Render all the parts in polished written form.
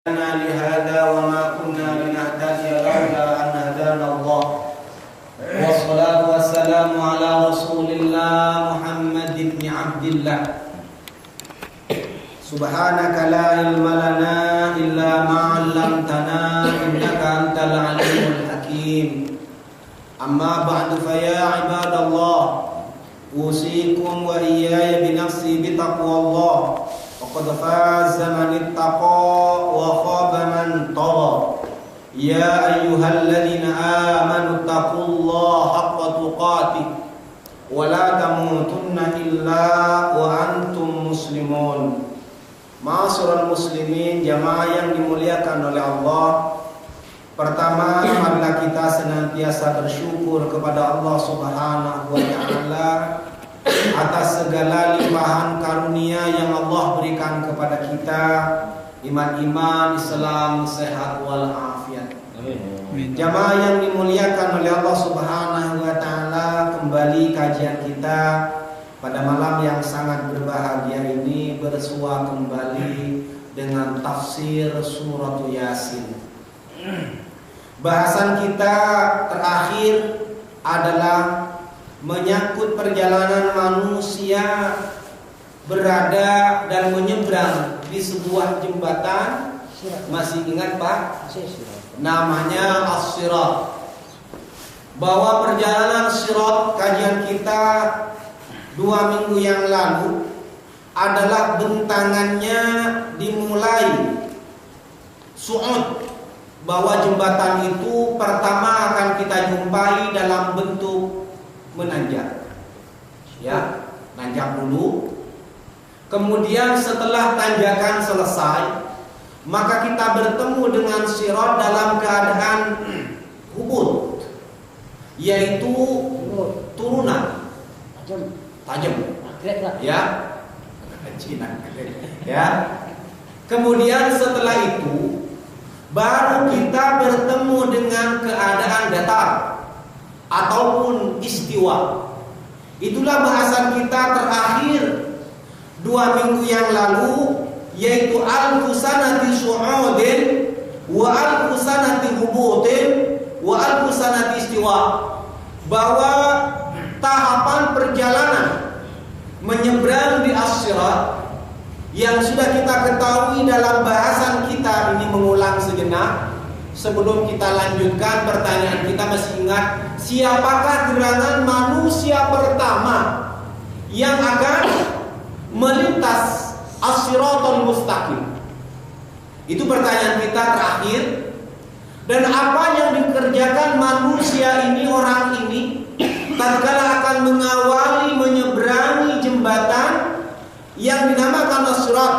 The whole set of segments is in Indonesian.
لهذا وما كنا لنهتدي لولا أن هدانا الله والصلاة والسلام على رسول الله محمد بن عبد الله سبحانك لا علم لنا إلا ما علمتنا إنك أنت العليم الحكيم أما بعد فيا عباد الله أوصيكم وإياي بنفسي بتقوى الله وقد فاز من اتقى وخاب من طغى يا أيها الذين آمنوا اتقوا الله حق تقاته ولا تموتن إلا وأنتم مسلمون. Ma'asyiral muslimin, jamaah yang dimuliakan oleh Allah. Pertama, marilah kita senantiasa bersyukur kepada Allah Subhanahu wa taala atas segala limpahan karunia yang Allah berikan kepada kita, iman, Islam, sehat wal afiat. Amin. Jamaah yang dimuliakan oleh Allah Subhanahu wa taala, kembali kajian kita pada malam yang sangat berbahagia ini bersua kembali dengan tafsir surat Yasin. Bahasan kita terakhir adalah menyangkut perjalanan manusia berada dan menyeberang di sebuah jembatan. Masih ingat Pak? Namanya As-Sirat. Bahwa perjalanan Sirat, kajian kita 2 minggu yang lalu adalah bentangannya dimulai su'ud, bahwa jembatan itu pertama akan kita jumpai dalam bentuk menanjak, ya, nanjak dulu. Kemudian setelah tanjakan selesai, maka kita bertemu dengan sirat dalam keadaan hubud, yaitu turunan tajam, ya, ya. Kemudian setelah itu baru kita bertemu dengan keadaan datar ataupun istiwa. Itulah bahasan kita terakhir 2 minggu yang lalu, yaitu al-fusanati su'udin wa al-fusanati hubutin wa al-fusanati istiwa. Bahwa tahapan perjalanan menyeberang di As-Sirat yang sudah kita ketahui dalam bahasan kita ini, mengulang sejenak sebelum kita lanjutkan pertanyaan kita. Masih ingat siapakah gerangan manusia pertama yang akan melintas As-Siratal Mustaqim? Itu pertanyaan kita terakhir. Dan apa yang dikerjakan manusia ini, orang ini, tatkala akan mengawali menyeberangi jembatan yang dinamakan As-Sirat,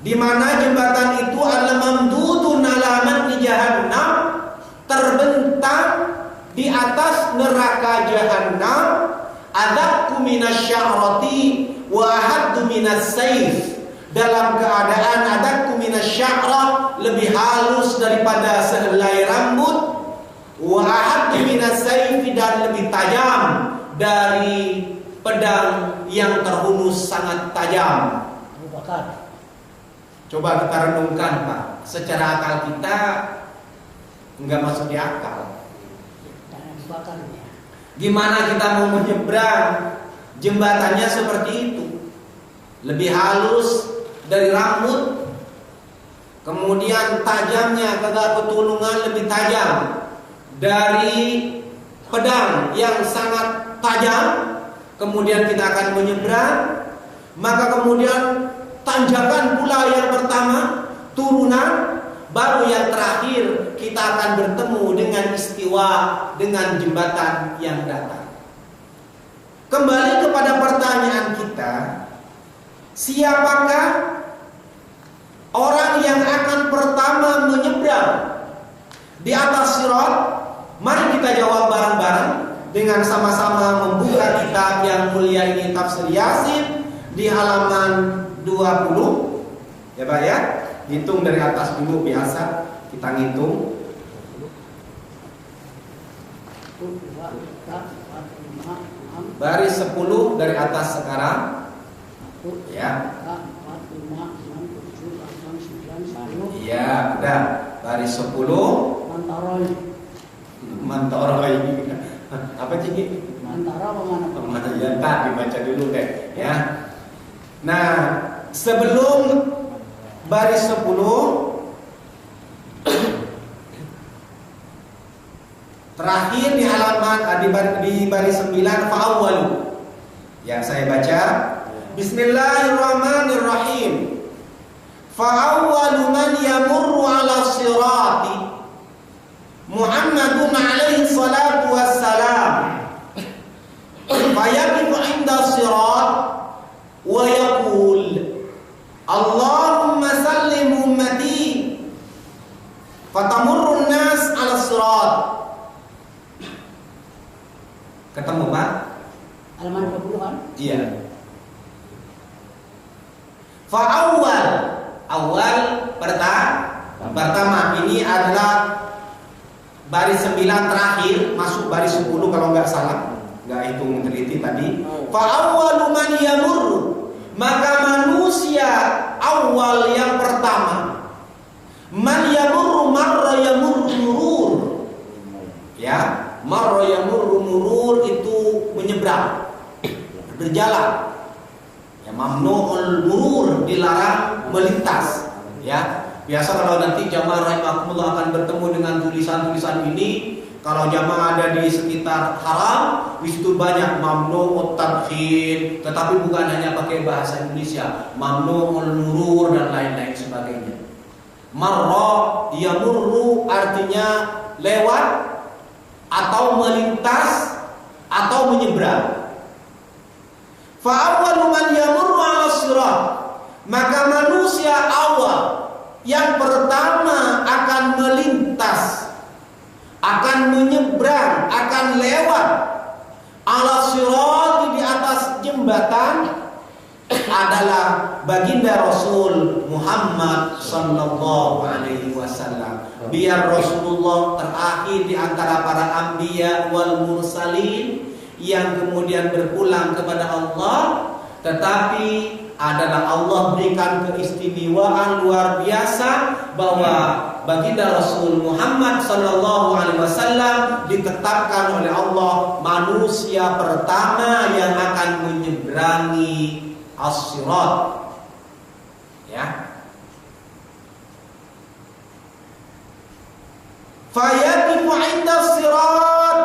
di mana jembatan itu adalah mamdudun ala matni jahannam, terbentang di atas neraka jahannam, adaqu minasya'rati wa ahaddu minasayf, dalam keadaan adaqu minasya'ra, lebih halus daripada sehelai rambut, wa ahaddu minasayf, dan lebih tajam dari pedang yang terhunus sangat tajam. Coba kita renungkan Pak, secara akal kita enggak masuk di akal. Gimana kita mau menyeberang jembatannya seperti itu? Lebih halus dari rambut, kemudian tajamnya kagak petulungan lebih tajam dari pedang yang sangat tajam. Kemudian kita akan menyeberang, maka kemudian tanjakan pula yang pertama, turunan, baru yang terakhir kita akan bertemu dengan istiwa, dengan jembatan yang datar. Kembali kepada pertanyaan kita, siapakah orang yang akan pertama menyeberang di atas sirat? Mari kita jawab bareng-bareng dengan sama-sama membuka kitab yang mulia ini, tafsir Yasin, di halaman 20. Ya Pak ya, hitung dari atas dulu, biasa kita ngitung. Baris 10 dari atas sekarang. Ya. 4, 5, 6, 7, 8, 9, 10, Iya, udah. Baris 10 Mantoroi. Apa sih? Mantara apa mana? Ya, dibaca dulu deh ya. Nah, sebelum baris 10 terakhir di halaman di baris 9 fa'awwalu. Ya, saya baca. Bismillahirrahmanirrahim. Fa'awwalu man yamurru 'ala sirati Muhammadun alaihi salatu wassalam. Fayaqifu 'inda sirat wa yaqul Allahumma sallim ummati fatamurru an-nas 'ala sirat. Ketemu Pak? Halaman 20-an? Iya. Awal pertama ini adalah baris 9 terakhir masuk baris 10 kalau nggak salah, nggak hitung teliti tadi. Fa'awwalu man yamurru, maka manusia awal yang pertama, man yamurru marra yamurru murur, ya, marra yamurru murur itu menyeberang, berjalan. Ya, mamnu'ul murur, dilarang melintas. Ya, biasa kalau nanti jamaah rahimakumullah akan bertemu dengan tulisan-tulisan ini, kalau jamaah ada di sekitar haram, di situ banyak mamnu'ut tadkhil, tetapi bukan hanya pakai bahasa Indonesia, mamnu'ul murur dan lain-lain sebagainya. Marra yamurru artinya lewat atau melintas atau menyeberang. Fa'awwalu man yamurru 'ala sirat, maka manusia awal yang pertama akan melintas, akan menyeberang, akan lewat 'ala sirat, di atas jembatan adalah baginda Rasul Muhammad sallallahu alaihi wasallam. Biar Rasulullah terakhir di antara para anbiya wal mursalin yang kemudian berpulang kepada Allah, tetapi adalah Allah berikan keistimewaan luar biasa bahwa baginda Rasul Muhammad sallallahu alaihi wasallam ditetapkan oleh Allah manusia pertama yang akan menyeberangi as-sirat. Ya. Fayaqifu 'inda as-sirat,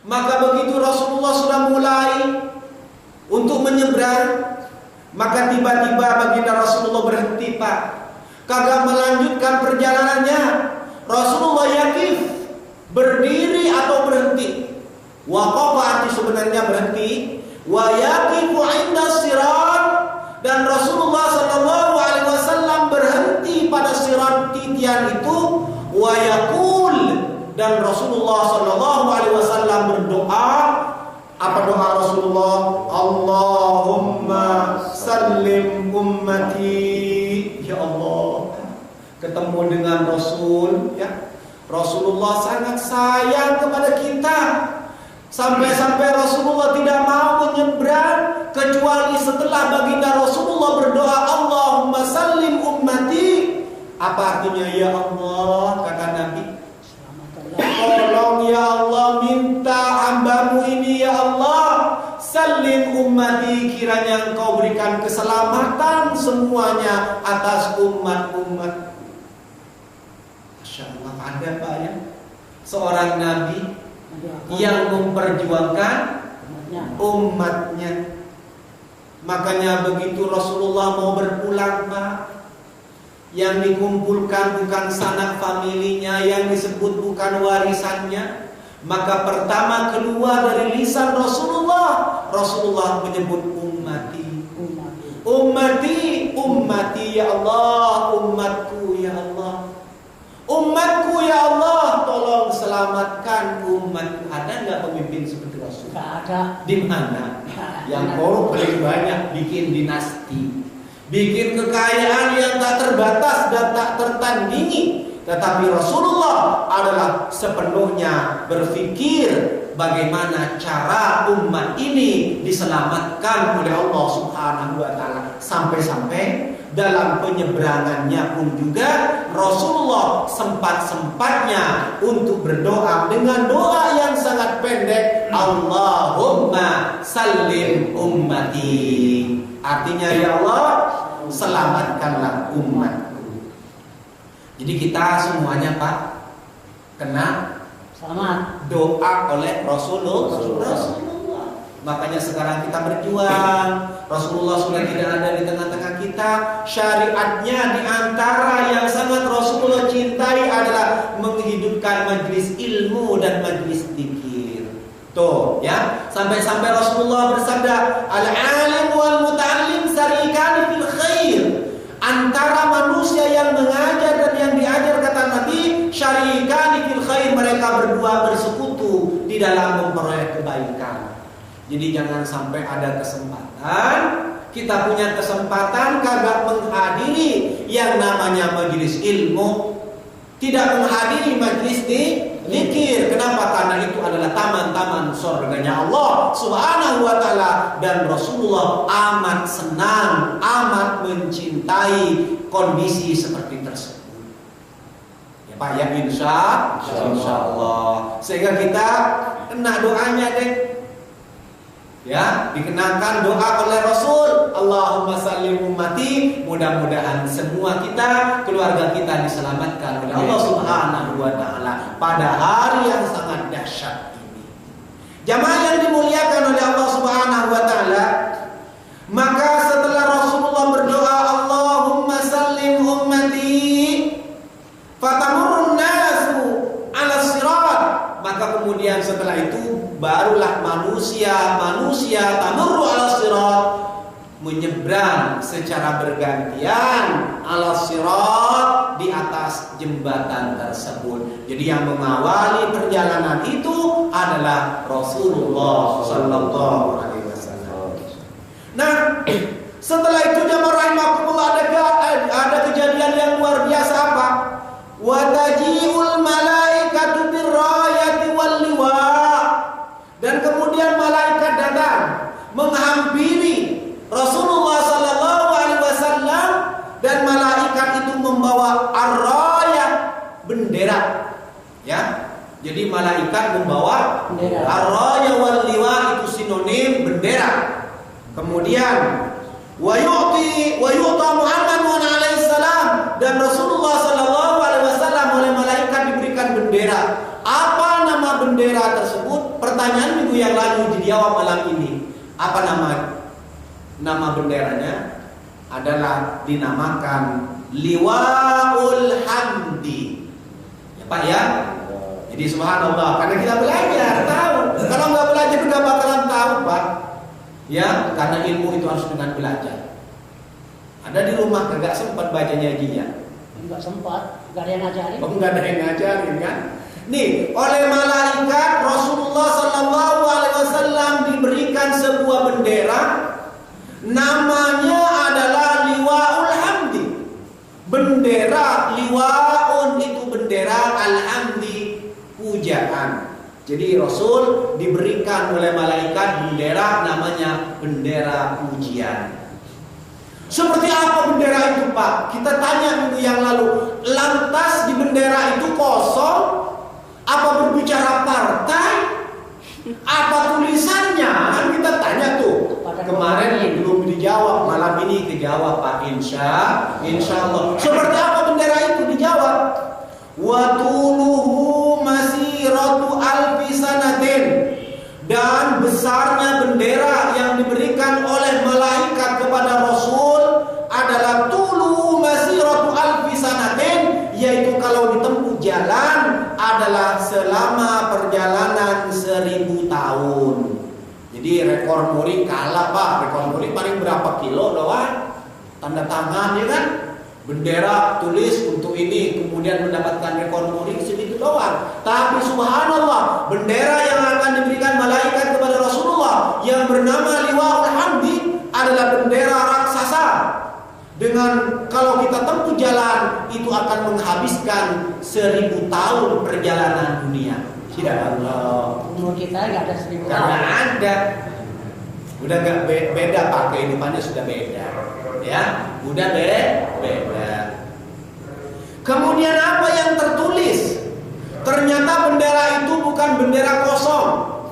maka begitu Rasulullah sudah mulai untuk menyeberang, maka tiba-tiba baginda Rasulullah berhenti, Pak. Kagak melanjutkan perjalanannya. Rasulullah yaqif, berdiri atau berhenti. Waqafa arti sebenarnya berhenti. Wa yaqifu 'inda sirat, dan Rasulullah sallallahu alaihi wasallam berhenti pada sirat titian itu. Wa yaqul, dan Rasulullah sallallahu alaihi wasallam berdoa. Apa doa Rasulullah? Allahumma sallim ummati. Ya Allah, ketemu dengan Rasul, ya. Rasulullah sangat sayang kepada kita, sampai-sampai Rasulullah tidak mau menyeberang kecuali setelah baginda Rasulullah berdoa Allahumma sallim ummati. Apa artinya ya Allah? Kata Nabi, tolong ya Allah, minta hambamu ini ya Allah, salim ummati, kiranya engkau berikan keselamatan semuanya atas umat-umat. Masya Allah, ada Pak ya, seorang Nabi yang memperjuangkan umatnya. Makanya begitu Rasulullah mau berpulang, Pak, yang dikumpulkan bukan sanak familinya, yang disebut bukan warisannya, maka pertama keluar dari lisan Rasulullah, Rasulullah menyebut ummati, ummati, ummati ya Allah, umatku ya Allah, umatku ya Allah, tolong selamatkan umatku. Ada nggak pemimpin seperti Rasul? Nggak ada. Di mana? Yang korup paling banyak, bikin dinasti, bikin kekayaan yang tak terbatas dan tak tertandingi. Tetapi Rasulullah adalah sepenuhnya berpikir bagaimana cara umat ini diselamatkan oleh Allah Subhanahu wa taala. Sampai-sampai dalam penyeberangannya pun juga Rasulullah sempat-sempatnya untuk berdoa dengan doa yang sangat pendek, Allahumma sallim ummati. Artinya, ya Allah, selamatkanlah umatku. Jadi kita semuanya Pak kena Selamat. doa oleh Rasulullah. Makanya sekarang kita berjuang. Rasulullah sudah tidak ada di tengah-tengah kita. Syariatnya di antara yang sangat Rasulullah cintai adalah menghidupkan majelis ilmu dan majelis zikir. Tuh ya, sampai-sampai Rasulullah bersabda, al-alim wal muta'allim syarikani fil khair. Antara manusia yang mengajar dan yang diajar, kata Nabi, syarikani fil khair, mereka berdua bersekutu di dalam memperoleh kebaikan. Jadi jangan sampai ada kesempatan, kita punya kesempatan kagak menghadiri yang namanya majelis ilmu, tidak menghadiri majelis zikir. Kenapa? Karena itu adalah taman-taman surganya Allah Subhanahu wa ta'ala, dan Rasulullah amat senang, amat mencintai kondisi seperti tersebut. Ya Pak ya, insya Allah. Sehingga kita kena doanya deh. Ya, dikenakan doa oleh Rasul, Allahumma sallim ummati. Mudah-mudahan semua kita, keluarga kita diselamatkan oleh Allah Subhanahu wa ta'ala pada hari yang sangat dahsyat ini. Jamaah yang dimuliakan oleh Allah Subhanahu wa ta'ala, maka setelah Rasulullah berdoa Allahumma sallim ummati fatamurrun nasu ala sirat, maka kemudian setelah itu barulah manusia tamurru ala sirat, menyeberang secara bergantian ala sirat, di atas jembatan tersebut. Jadi yang mengawali perjalanan itu adalah Rasulullah sallallahu alaihi wasallam. Nah, setelah itu jamaah rahimakumullah, ada kejadian yang luar biasa apa? Wa taji'ul malaikatu birrayati wal liwa. Dan kemudian malaikat datang menghampiri Rasulullah sallallahu alaihi wasallam, dan malaikat itu membawa ar-rayah, bendera. Ya. Jadi malaikat membawa ar-rayah wal liwa, itu sinonim bendera. Kemudian wa yu'ta Muhammadun alaihi salam, dan Rasulullah sallallahu alaihi wasallam oleh malaikat diberikan bendera. Apa nama bendera tersebut? Pertanyaan minggu yang lalu dijawab malam ini. Apa nama benderanya? Adalah dinamakan Liwaul Hamdi. Ya Pak ya. Jadi subhanallah, karena kita belajar tahu. Kalau nggak belajar juga bakalan tahu Pak. Ya, karena ilmu itu harus dengan belajar. Ada di rumah kagak sempat bacanya ajinya. Enggak sempat, enggak ada yang ngajarin. Enggak ada yang ngajarin kan? Nih, oleh malaikat Rasulullah sallallahu alaihi wasallam diberikan sebuah bendera, namanya adalah Liwaul Hamdi. Bendera liwaun itu bendera alhamdi, pujaan. Jadi Rasul diberikan oleh malaikat bendera namanya bendera pujian. Seperti apa bendera itu Pak? Kita tanya minggu yang lalu. Lantas di bendera itu kosong? Apa berbicara partai? Apa tulisannya? Kan kita tanya tuh. Kemarin belum dijawab, malam ini dijawab Pak, insya Allah. Seperti apa bendera itu? Dijawab. Wa tuluhu masiratu alfi sanatin. Dan besarnya bendera yang diberikan oleh malaikat kepada Rasul adalah tulu masiratu alfi sanatin, yaitu kalau ditempuh jalan adalah selama perjalanan 1000 tahun. Jadi rekor muri kalah Pak. Rekor muri paling berapa kilo doang? Tanda tangan ya kan? Bendera tulis untuk ini, kemudian mendapatkan rekor muri segitu doang. Tapi subhanallah, bendera yang akan diberikan malaikat kepada Rasulullah yang bernama Liwaul Hamdi adalah bendera raksasa. Dengan kalau kita tempuh jalan itu akan menghabiskan 1000 tahun perjalanan dunia. Tidak Allah. Umur kita nggak ada 1000 tahun. Karena ada. Udah nggak beda Pak, kehidupannya sudah beda. ya, udah beda. Kemudian apa yang tertulis? Ternyata bendera itu bukan bendera kosong.